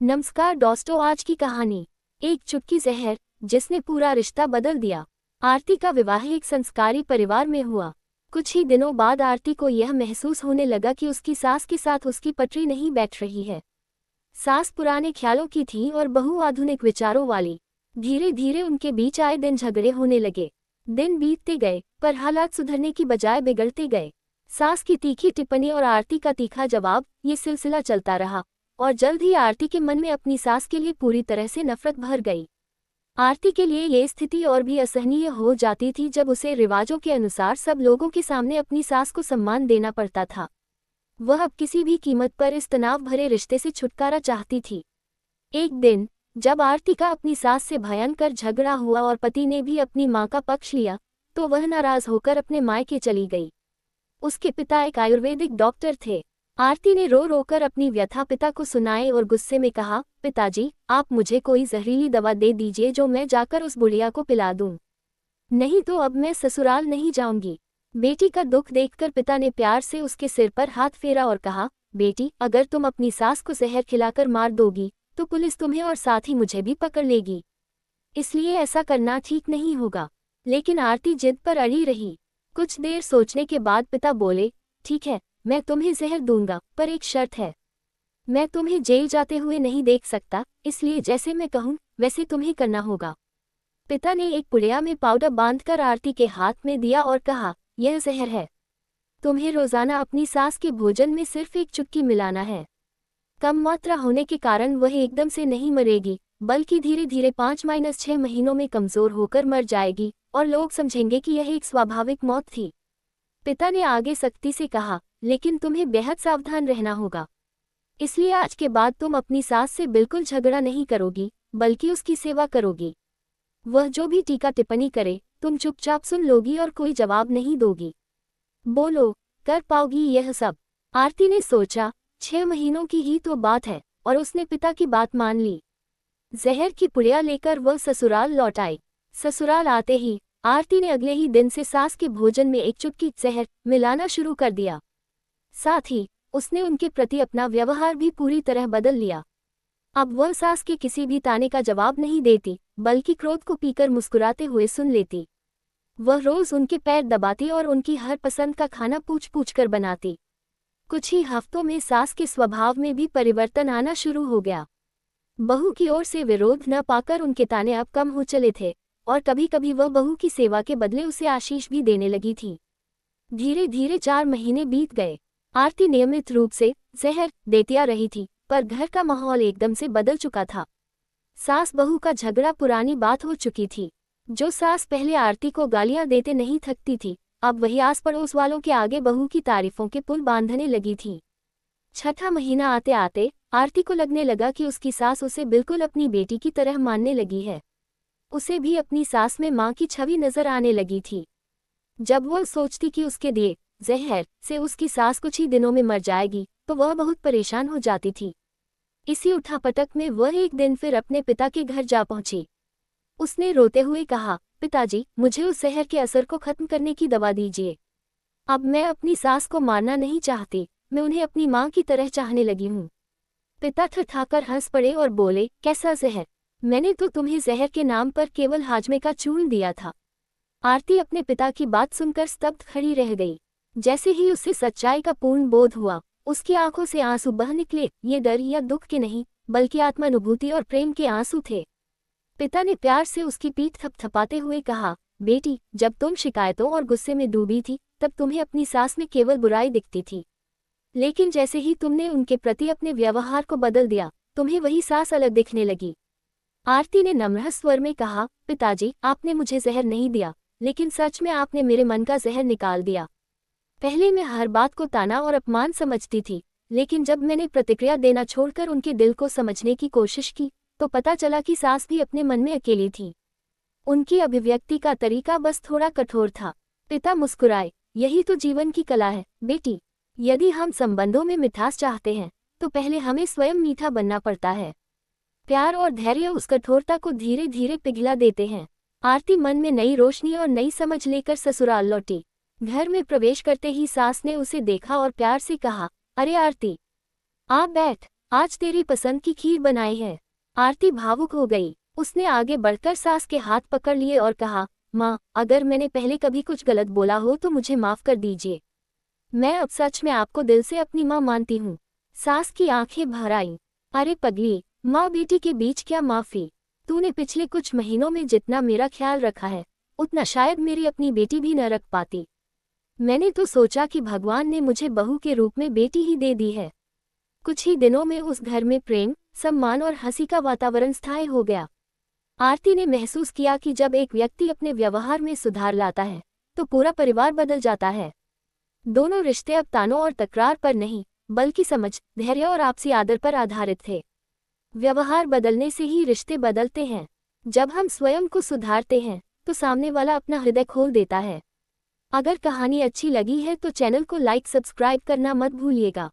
नमस्कार दोस्तों, आज की कहानी एक चुटकी जहर जिसने पूरा रिश्ता बदल दिया। आरती का विवाह एक संस्कारी परिवार में हुआ। कुछ ही दिनों बाद आरती को यह महसूस होने लगा कि उसकी सास के साथ उसकी पटरी नहीं बैठ रही है। सास पुराने ख्यालों की थी और बहू आधुनिक विचारों वाली। धीरे धीरे उनके बीच आए दिन झगड़े होने लगे। दिन बीतते गए पर हालात सुधरने की बजाय बिगड़ते गए। सास की तीखी टिप्पणी और आरती का तीखा जवाब, ये सिलसिला चलता रहा और जल्द ही आरती के मन में अपनी सास के लिए पूरी तरह से नफरत भर गई। आरती के लिए ये स्थिति और भी असहनीय हो जाती थी जब उसे रिवाजों के अनुसार सब लोगों के सामने अपनी सास को सम्मान देना पड़ता था। वह अब किसी भी कीमत पर इस तनाव भरे रिश्ते से छुटकारा चाहती थी। एक दिन जब आरती का अपनी सास से भयंकर झगड़ा हुआ और पति ने भी अपनी मां का पक्ष लिया, तो वह नाराज होकर अपने मायके चली गई। उसके पिता एक आयुर्वेदिक डॉक्टर थे। आरती ने रो रोकर अपनी व्यथा पिता को सुनाई और गुस्से में कहा, पिताजी, आप मुझे कोई जहरीली दवा दे दीजिए जो मैं जाकर उस बुढ़िया को पिला दूं। नहीं तो अब मैं ससुराल नहीं जाऊंगी। बेटी का दुख देखकर पिता ने प्यार से उसके सिर पर हाथ फेरा और कहा, बेटी, अगर तुम अपनी सास को जहर खिलाकर मार दोगी तो पुलिस तुम्हें और साथ ही मुझे भी पकड़ लेगी। इसलिए ऐसा करना ठीक नहीं होगा। लेकिन आरती जिद पर अड़ी रही। कुछ देर सोचने के बाद पिता बोले, ठीक है, मैं तुम्हें जहर दूंगा, पर एक शर्त है। मैं तुम्हें जेल जाते हुए नहीं देख सकता, इसलिए जैसे मैं कहूँ वैसे तुम्हें करना होगा। पिता ने एक पुड़िया में पाउडर बांधकर आरती के हाथ में दिया और कहा, यह जहर है। तुम्हें रोजाना अपनी सास के भोजन में सिर्फ एक चुटकी मिलाना है। कम मात्रा होने के कारण वह एकदम से नहीं मरेगी, बल्कि धीरे धीरे 5-6 महीनों में कमजोर होकर मर जाएगी और लोग समझेंगे कि यह एक स्वाभाविक मौत थी। पिता ने आगे सख्ती से कहा, लेकिन तुम्हें बेहद सावधान रहना होगा। इसलिए आज के बाद तुम अपनी सास से बिल्कुल झगड़ा नहीं करोगी, बल्कि उसकी सेवा करोगी। वह जो भी टीका टिप्पणी करे तुम चुपचाप सुन लोगी और कोई जवाब नहीं दोगी। बोलो, कर पाओगी यह सब? आरती ने सोचा, 6 महीनों की ही तो बात है, और उसने पिता की बात मान ली। जहर की पुड़िया लेकर वह ससुराल लौट आई। ससुराल आते ही आरती ने अगले ही दिन से सास के भोजन में एक चुटकी जहर मिलाना शुरू कर दिया। साथ ही उसने उनके प्रति अपना व्यवहार भी पूरी तरह बदल लिया। अब वह सास के किसी भी ताने का जवाब नहीं देती, बल्कि क्रोध को पीकर मुस्कुराते हुए सुन लेती। वह रोज उनके पैर दबाती और उनकी हर पसंद का खाना पूछ पूछ कर बनाती। कुछ ही हफ्तों में सास के स्वभाव में भी परिवर्तन आना शुरू हो गया। बहू की ओर से विरोध न पाकर उनके ताने अब कम हो चले थे और कभी कभी वह बहू की सेवा के बदले उसे आशीष भी देने लगी थी। धीरे धीरे 4 महीने बीत गए। आरती नियमित रूप से जहर देती आ रही थी, पर घर का माहौल एकदम से बदल चुका था। सास बहू का झगड़ा पुरानी बात हो चुकी थी। जो सास पहले आरती को गालियां देते नहीं थकती थी, अब वही आस पड़ोस वालों के आगे बहू की तारीफों के पुल बांधने लगी थी। 6ठा महीना आते आते आरती को लगने लगा कि उसकी सास उसे बिल्कुल अपनी बेटी की तरह मानने लगी है। उसे भी अपनी सास में मां की छवि नजर आने लगी थी। जब वह सोचती कि उसके दिए जहर से उसकी सास कुछ ही दिनों में मर जाएगी, तो वह बहुत परेशान हो जाती थी। इसी उठापटक में वह एक दिन फिर अपने पिता के घर जा पहुंची। उसने रोते हुए कहा, पिताजी, मुझे उस जहर के असर को खत्म करने की दवा दीजिए। अब मैं अपनी सास को मारना नहीं चाहती, मैं उन्हें अपनी मां की तरह चाहने लगी हूँ। पिता थरथराकर हंस पड़े और बोले, कैसा जहर? मैंने तो तुम्हें जहर के नाम पर केवल हाजमे का चूर्ण दिया था। आरती अपने पिता की बात सुनकर स्तब्ध खड़ी रह गई। जैसे ही उसे सच्चाई का पूर्ण बोध हुआ, उसकी आंखों से आंसू बह निकले। ये डर या दुख के नहीं, बल्कि आत्मानुभूति और प्रेम के आंसू थे। पिता ने प्यार से उसकी पीठ थपथपाते हुए कहा, बेटी, जब तुम शिकायतों और गुस्से में डूबी थी, तब तुम्हें अपनी सास में केवल बुराई दिखती थी। लेकिन जैसे ही तुमने उनके प्रति अपने व्यवहार को बदल दिया, तुम्हें वही सास अलग दिखने लगी। आरती ने नम्र स्वर में कहा, पिताजी, आपने मुझे जहर नहीं दिया, लेकिन सच में आपने मेरे मन का जहर निकाल दिया। पहले मैं हर बात को ताना और अपमान समझती थी, लेकिन जब मैंने प्रतिक्रिया देना छोड़कर उनके दिल को समझने की कोशिश की, तो पता चला कि सास भी अपने मन में अकेली थी। उनकी अभिव्यक्ति का तरीका बस थोड़ा कठोर था। पिता मुस्कुराए, यही तो जीवन की कला है बेटी। यदि हम संबंधों में मिठास चाहते हैं, तो पहले हमें स्वयं मीठा बनना पड़ता है। प्यार और धैर्य उस कठोरता को धीरे धीरे पिघला देते हैं। आरती मन में नई रोशनी और नई समझ लेकर ससुराल लौटी। घर में प्रवेश करते ही सास ने उसे देखा और प्यार से कहा, अरे आरती, आ बैठ। आज तेरी पसंद की खीर बनाई है। आरती भावुक हो गई। उसने आगे बढ़कर सास के हाथ पकड़ लिए और कहा, माँ, अगर मैंने पहले कभी कुछ गलत बोला हो तो मुझे माफ कर दीजिए। मैं अब सच में आपको दिल से अपनी माँ मानती हूँ। सास की आंखें भर आईं। अरे पगली, माँ बेटी के बीच क्या माफी। तूने पिछले कुछ महीनों में जितना मेरा ख्याल रखा है, उतना शायद मेरी अपनी बेटी भी न रख पाती। मैंने तो सोचा कि भगवान ने मुझे बहू के रूप में बेटी ही दे दी है। कुछ ही दिनों में उस घर में प्रेम, सम्मान और हंसी का वातावरण स्थायी हो गया। आरती ने महसूस किया कि जब एक व्यक्ति अपने व्यवहार में सुधार लाता है तो पूरा परिवार बदल जाता है। दोनों रिश्ते अब तानों और तकरार पर नहीं, बल्कि समझ, धैर्य और आपसी आदर पर आधारित थे। व्यवहार बदलने से ही रिश्ते बदलते हैं। जब हम स्वयं को सुधारते हैं तो सामने वाला अपना हृदय खोल देता है। अगर कहानी अच्छी लगी है तो चैनल को लाइक सब्सक्राइब करना मत भूलिएगा।